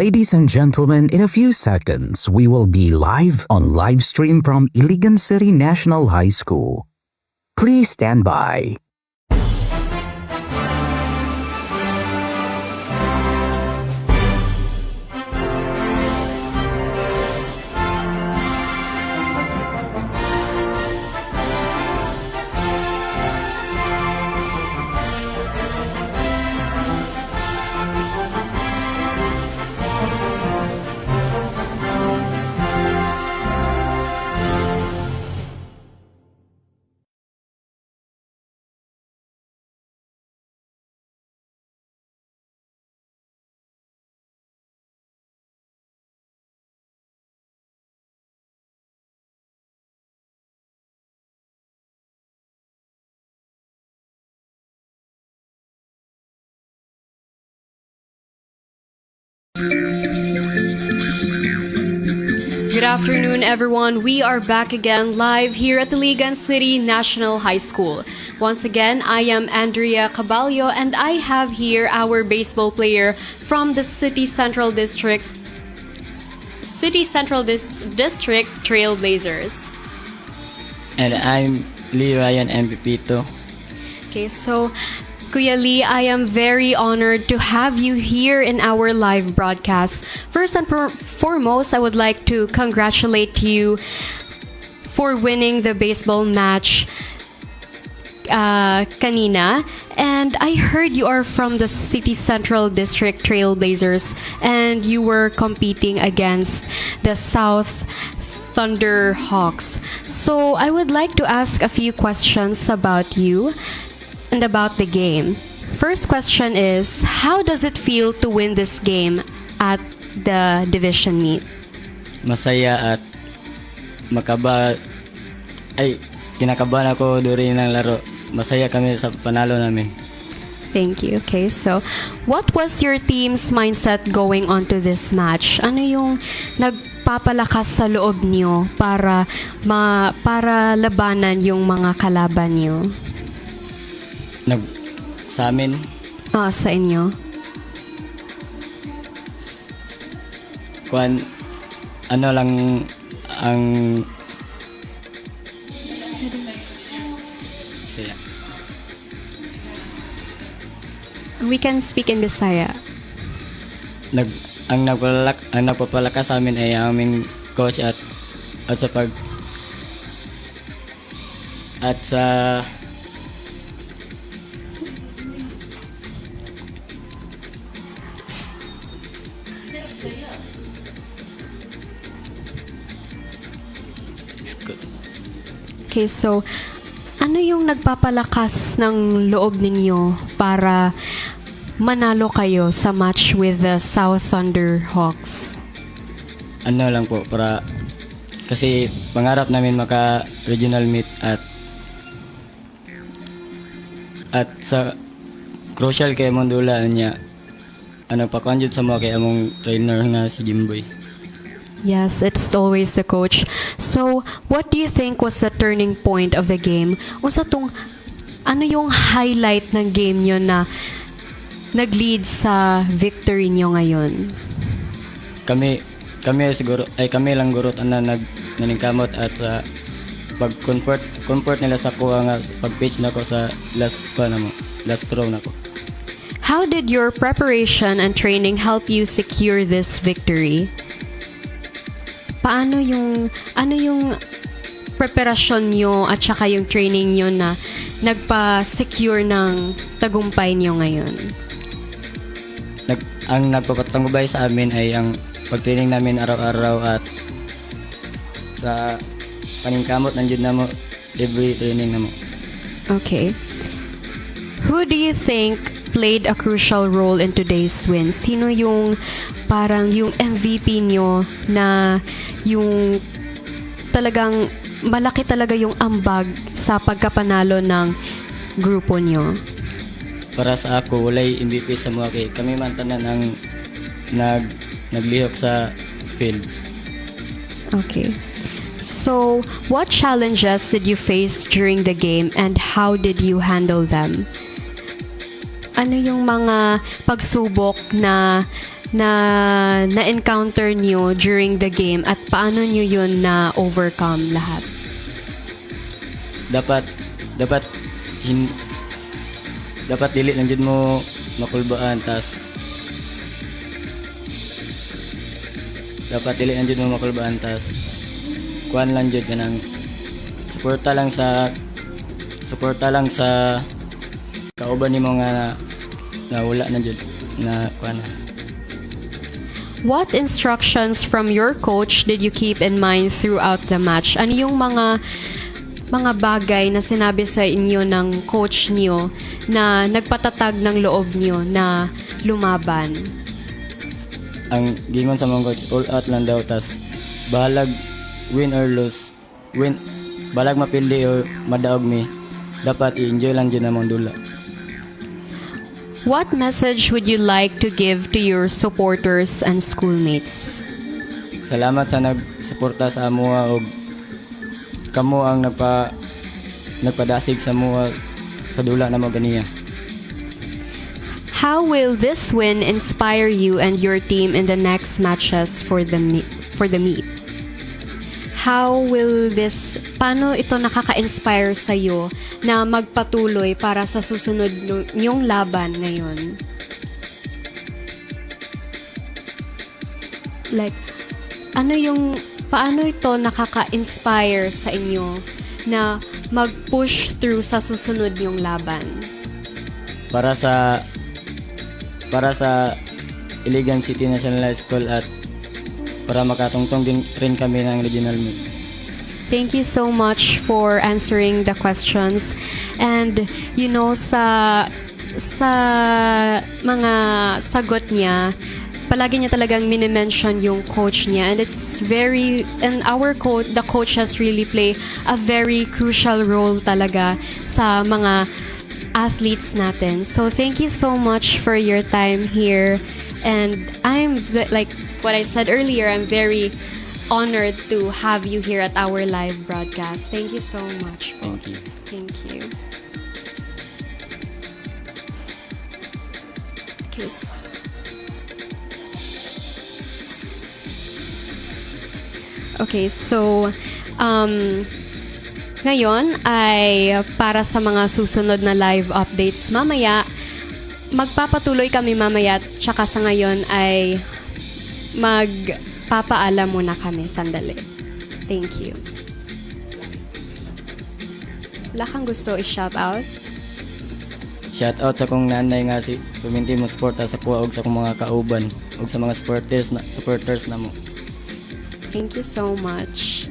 Ladies and gentlemen, in a few seconds, we will be live on live stream from Iligan City National High School. Please stand by. Good afternoon, everyone. We are back again live here at the Iligan City National High School. Once again, I am Andrea Caballo and I have here our baseball player from the City Central District Trailblazers. And I'm Lee Ryan MVP2. Okay, so Kuya Lee, I am very honored to have you here in our live broadcast. First and foremost, I would like to congratulate you for winning the baseball match kanina. And I heard you are from the City Central District Trailblazers and you were competing against the South Thunderhawks. So I would like to ask a few questions about you and about the game. First question is, how does it feel to win this game at the division meet? Masaya at kinakabahan ako during ng laro. Masaya kami sa panalo namin. Thank you. Okay, so what was your team's mindset going on to this match? Ano yung nagpapalakas sa loob niyo para labanan yung mga kalaban niyo? Sa amin, Sa inyo. ano lang ang saya. We can speak in Bisaya. Ang nagpapalakas sa amin ay ang aming coach at sa Okay, so ano yung nagpapalakas ng loob ninyo para manalo kayo sa match with the South Thunderhawks? ano lang po kasi pangarap namin maka regional meet at sa crucial kay Mondula niya pakonjud sa mga kay among trainer nga si Jimboy. Yes, it's always the coach. So, what do you think was the turning point of the game? Ano yung highlight ng game nyo na nag-lead sa victory nyo ngayon? Kami lang gurot na naningkamot at sa pag-comfort nila sa kuha nga pag-pitch nako sa last throw nako. How did your preparation and training help you secure this victory? Ano yung preparasyon nyo at saka yung training nyo na nagpa-secure ng tagumpay nyo ngayon? Ang nagpapatanggubay sa amin ay ang pag-training namin araw-araw at sa paningkamot nandiyan na mo every training na mo. Okay. Who do you think played a crucial role in today's win? Sino yung parang yung MVP nyo na yung talagang malaki talaga yung ambag sa pagkapanalo ng grupo nyo? Para sa ako, walay MVP sa mga kay kami man tanan ang naglihok sa field. Okay. So, what challenges did you face during the game and how did you handle them? Ano yung mga pagsubok na na-encounter nyo during the game at paano nyo yun na-overcome lahat? Dapat dapat dili lang jud mo makulbaan tas kuan lang jud kanang suporta lang sa kauban nimo nga na wala na jud na kuan. What instructions from your coach did you keep in mind throughout the match? Ano yung mga bagay na sinabi sa inyo ng coach niyo na nagpatatag ng loob niyo na lumaban? Ang gingon sa mga coach, all out lang daw, tas bahalag win or lose, balag mapildi or madaog mi, dapat i-enjoy lang dyan namang dula. What message would you like to give to your supporters and schoolmates? Salamat sa nagsuporta sa amuha og kamo ang nagpadasig sa amuha sa dula na mo ganiya. How will this win inspire you and your team in the next matches for the meet? Paano ito nakaka-inspire sa'yo na magpatuloy para sa susunod yung laban ngayon? Like, paano ito nakaka-inspire sa inyo na mag-push through sa susunod yung laban? Para sa Iligan City National High School at para makatungtong din rin kami ng regional meet. Thank you so much for answering the questions. And sa mga sagot niya, palagi niya talagang minimension yung coach niya, and the coach has really played a very crucial role talaga sa mga athletes natin. So thank you so much for your time here, and like what I said earlier, I'm very honored to have you here at our live broadcast. Thank you so much. Thank you. Thank you. Okay, so ngayon ay para sa mga susunod na live updates mamaya. Magpapatuloy kami mamaya, tsaka sa ngayon ay magpapaalam muna kami sandali. Thank you. Wala kang gusto i-shout out? Shout out sa kong nanay nga si Tuminti mo suporta sa kuha og sa kong mga kauban og sa mga supporters na mo. Thank you so much.